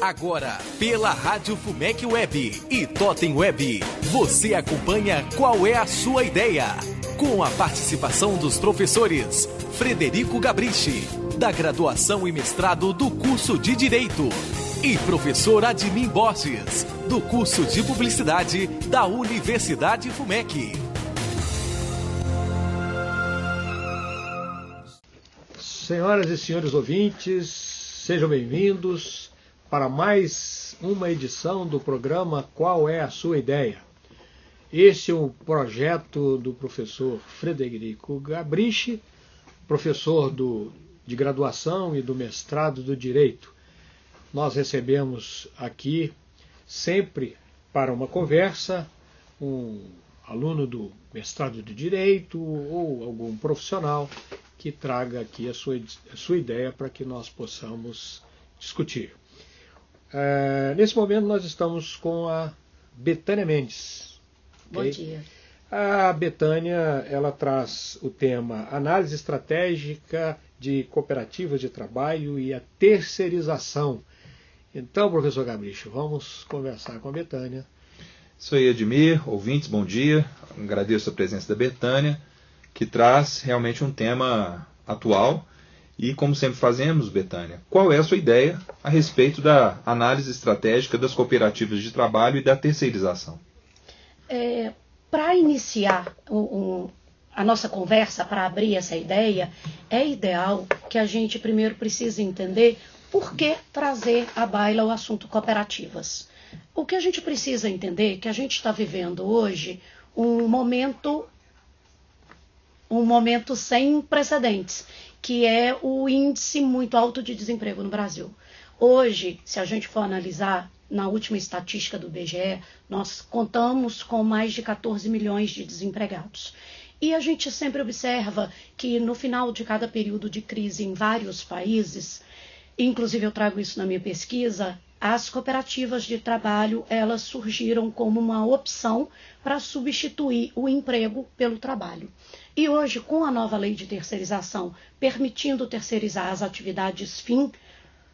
Agora, pela Rádio FUMEC Web e Totem Web, você acompanha Qual é a Sua Ideia? Com a participação dos professores Frederico Gabrichi, da graduação e mestrado do curso de Direito, e professor Admin Borges, do curso de Publicidade da Universidade FUMEC. Senhoras e senhores ouvintes, sejam bem-vindos para mais uma edição do programa Qual é a Sua Ideia? Este é um projeto do professor Frederico Gabrichi, professor de graduação e do mestrado do Direito. Nós recebemos aqui, sempre para uma conversa, um aluno do mestrado de Direito ou algum profissional que traga aqui a sua ideia para que nós possamos discutir. Nesse momento nós estamos com a Betânia Mendes. Bom dia. A Betânia, ela traz o tema Análise Estratégica de Cooperativas de Trabalho e a Terceirização. Então, professor Gabrichi, vamos conversar com a Betânia. Isso aí, Edmir, ouvintes, bom dia. Agradeço a presença da Betânia, que traz realmente um tema atual. E, como sempre fazemos, Betânia, qual é a sua ideia a respeito da análise estratégica das cooperativas de trabalho e da terceirização? Para iniciar a nossa conversa, para abrir essa ideia, é ideal que a gente primeiro precise entender por que trazer à baila o assunto cooperativas. O que a gente precisa entender é que a gente está vivendo hoje um momento sem precedentes, que é o índice muito alto de desemprego no Brasil. Hoje, se a gente for analisar, na última estatística do IBGE, nós contamos com mais de 14 milhões de desempregados. E a gente sempre observa que no final de cada período de crise em vários países, inclusive eu trago isso na minha pesquisa, as cooperativas de trabalho, elas surgiram como uma opção para substituir o emprego pelo trabalho. E hoje, com a nova lei de terceirização, permitindo terceirizar as atividades fim,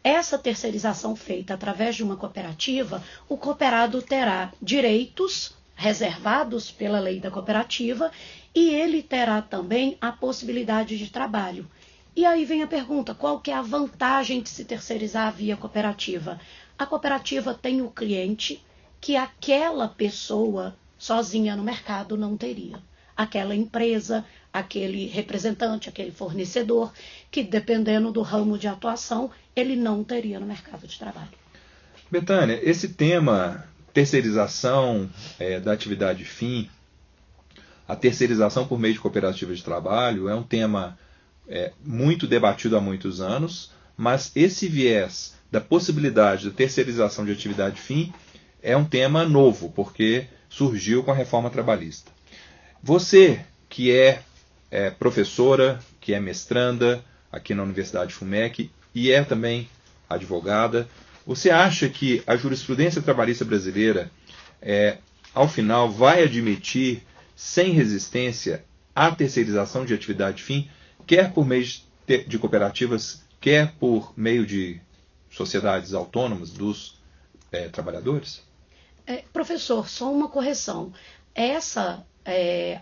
essa terceirização feita através de uma cooperativa, o cooperado terá direitos reservados pela lei da cooperativa e ele terá também a possibilidade de trabalho. E aí vem a pergunta, qual que é a vantagem de se terceirizar via cooperativa? A cooperativa tem o cliente que aquela pessoa sozinha no mercado não teria. Aquela empresa, aquele representante, aquele fornecedor, que dependendo do ramo de atuação, ele não teria no mercado de trabalho. Betânia, esse tema, terceirização da atividade fim, a terceirização por meio de cooperativas de trabalho, é um tema muito debatido há muitos anos, mas esse viés da possibilidade da terceirização de atividade fim é um tema novo, porque surgiu com a reforma trabalhista. Você, que é professora, que é mestranda aqui na Universidade FUMEC e é também advogada, você acha que a jurisprudência trabalhista brasileira, ao final, vai admitir, sem resistência, a terceirização de atividade fim, quer por meio de cooperativas, quer por meio de sociedades autônomas dos trabalhadores? Professor, só uma correção. Essa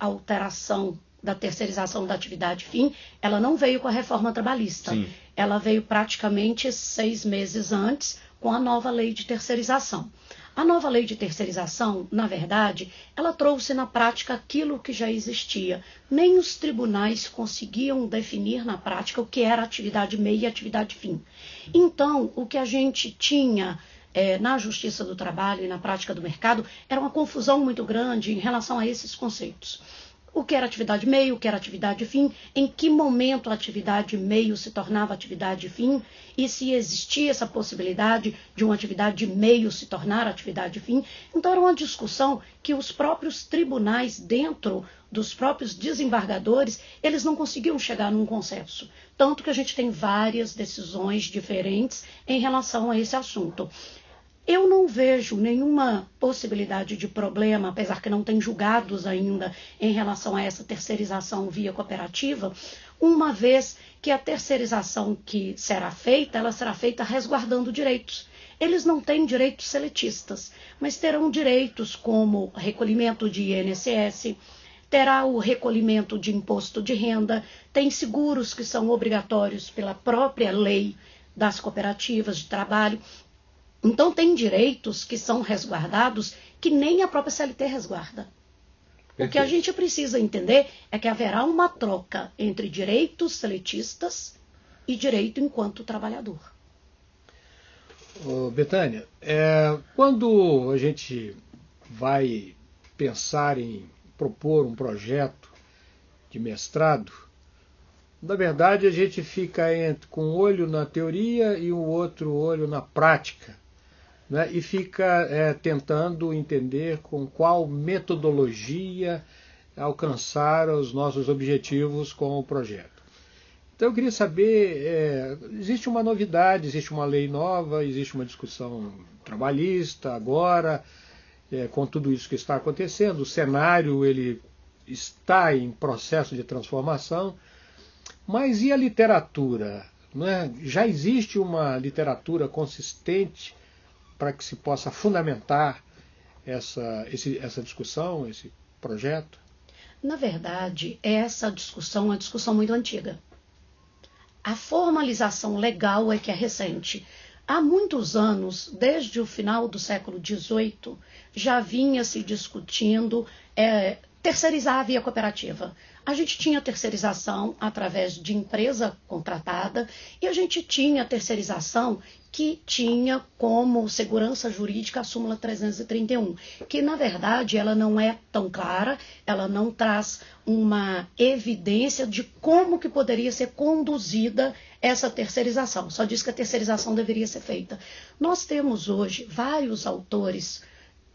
alteração da terceirização da atividade fim, ela não veio com a reforma trabalhista. Sim. Ela veio praticamente 6 meses antes com a nova lei de terceirização. A nova lei de terceirização, na verdade, ela trouxe na prática aquilo que já existia. Nem os tribunais conseguiam definir na prática o que era atividade meio e atividade fim. Então, o que a gente tinha na Justiça do Trabalho e na prática do mercado era uma confusão muito grande em relação a esses conceitos. O que era atividade meio, o que era atividade fim, em que momento a atividade meio se tornava atividade fim e se existia essa possibilidade de uma atividade meio se tornar atividade fim. Então era uma discussão que os próprios tribunais, dentro dos próprios desembargadores, eles não conseguiam chegar num consenso. Tanto que a gente tem várias decisões diferentes em relação a esse assunto. Eu não vejo nenhuma possibilidade de problema, apesar que não tem julgados ainda em relação a essa terceirização via cooperativa, uma vez que a terceirização que será feita, ela será feita resguardando direitos. Eles não têm direitos seletistas, mas terão direitos como recolhimento de INSS, terá o recolhimento de imposto de renda, tem seguros que são obrigatórios pela própria lei das cooperativas de trabalho. Então, tem direitos que são resguardados que nem a própria CLT resguarda. O que a gente precisa entender é que haverá uma troca entre direitos seletistas e direito enquanto trabalhador. Betânia, quando a gente vai pensar em propor um projeto de mestrado, na verdade a gente fica com um olho na teoria e o outro olho na prática, né? E fica tentando entender com qual metodologia alcançar os nossos objetivos com o projeto. Então eu queria saber, existe uma novidade, existe uma lei nova, existe uma discussão trabalhista agora, com tudo isso que está acontecendo, o cenário ele está em processo de transformação, mas e a literatura? Não é? Já existe uma literatura consistente para que se possa fundamentar essa discussão, esse projeto? Na verdade, essa discussão é uma discussão muito antiga. A formalização legal é que é recente. Há muitos anos, desde o final do século XVIII, já vinha se discutindo terceirizar a via cooperativa. A gente tinha terceirização através de empresa contratada e a gente tinha terceirização que tinha como segurança jurídica a súmula 331, que na verdade ela não é tão clara, ela não traz uma evidência de como que poderia ser conduzida essa terceirização, só diz que a terceirização deveria ser feita. Nós temos hoje vários autores,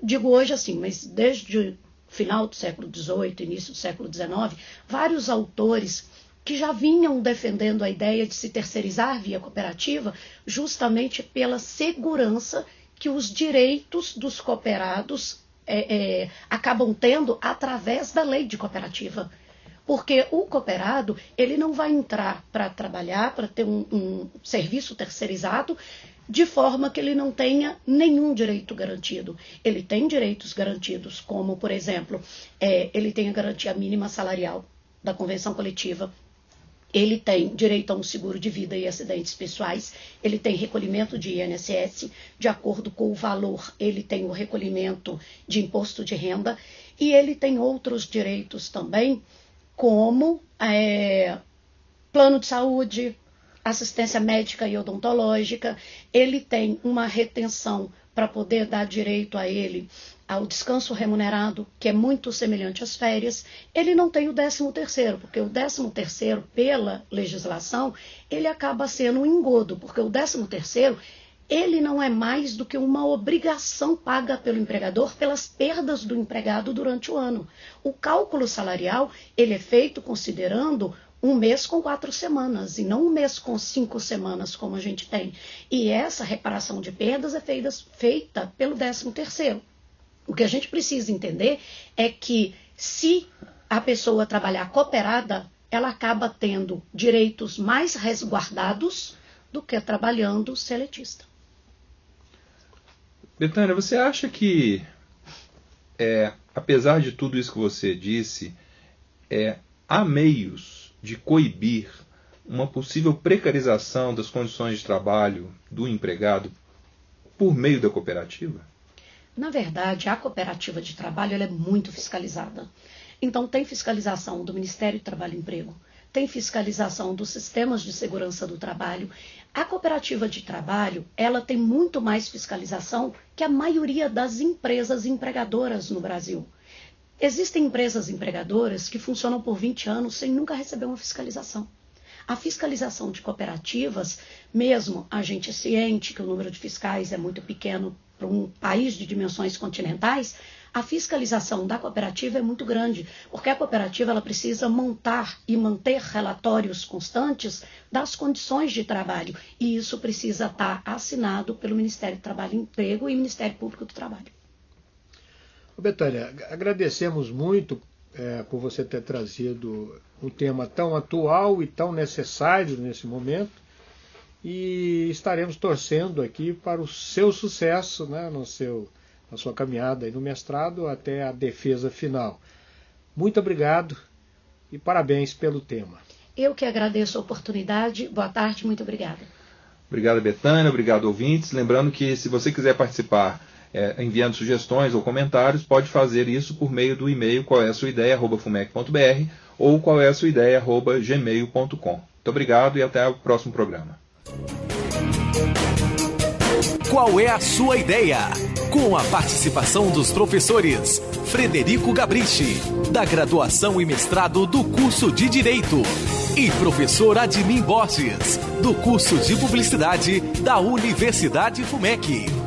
digo hoje assim, mas desde final do século XVIII, início do século XIX, vários autores que já vinham defendendo a ideia de se terceirizar via cooperativa justamente pela segurança que os direitos dos cooperados acabam tendo através da lei de cooperativa. Porque o cooperado ele não vai entrar para trabalhar, para ter um serviço terceirizado, de forma que ele não tenha nenhum direito garantido. Ele tem direitos garantidos, como, por exemplo, ele tem a garantia mínima salarial da convenção coletiva, ele tem direito a um seguro de vida e acidentes pessoais, ele tem recolhimento de INSS, de acordo com o valor, ele tem o recolhimento de imposto de renda, e ele tem outros direitos também, como plano de saúde, assistência médica e odontológica, ele tem uma retenção para poder dar direito a ele ao descanso remunerado, que é muito semelhante às férias. Ele não tem o 13º, porque o 13º, pela legislação, ele acaba sendo um engodo, porque o 13º, ele não é mais do que uma obrigação paga pelo empregador pelas perdas do empregado durante o ano. O cálculo salarial, ele é feito considerando um mês com 4 semanas, e não um mês com 5 semanas, como a gente tem. E essa reparação de perdas é feita pelo 13º. O que a gente precisa entender é que, se a pessoa trabalhar cooperada, ela acaba tendo direitos mais resguardados do que trabalhando seletista. Betânia, você acha que, apesar de tudo isso que você disse, há meios de coibir uma possível precarização das condições de trabalho do empregado por meio da cooperativa? Na verdade, a cooperativa de trabalho ela é muito fiscalizada. Então, tem fiscalização do Ministério do Trabalho e Emprego, tem fiscalização dos sistemas de segurança do trabalho. A cooperativa de trabalho ela tem muito mais fiscalização que a maioria das empresas empregadoras no Brasil. Existem empresas empregadoras que funcionam por 20 anos sem nunca receber uma fiscalização. A fiscalização de cooperativas, mesmo a gente é ciente que o número de fiscais é muito pequeno para um país de dimensões continentais, a fiscalização da cooperativa é muito grande, porque a cooperativa ela precisa montar e manter relatórios constantes das condições de trabalho, e isso precisa estar assinado pelo Ministério do Trabalho e Emprego e Ministério Público do Trabalho. Betânia, agradecemos muito por você ter trazido um tema tão atual e tão necessário nesse momento, e estaremos torcendo aqui para o seu sucesso, né, na sua caminhada aí no mestrado até a defesa final. Muito obrigado e parabéns pelo tema. Eu que agradeço a oportunidade. Boa tarde, muito obrigada. Obrigado, Betânia, obrigado, ouvintes. Lembrando que se você quiser participar enviando sugestões ou comentários, pode fazer isso por meio do e-mail qualéasuaideia@fumec.br ou qualéasuaideia@gmail.com. Muito obrigado e até o próximo programa. Qual é a sua ideia? Com a participação dos professores Frederico Gabrichi, da graduação e mestrado do curso de Direito, e professor Admin Borges, do curso de Publicidade da Universidade FUMEC.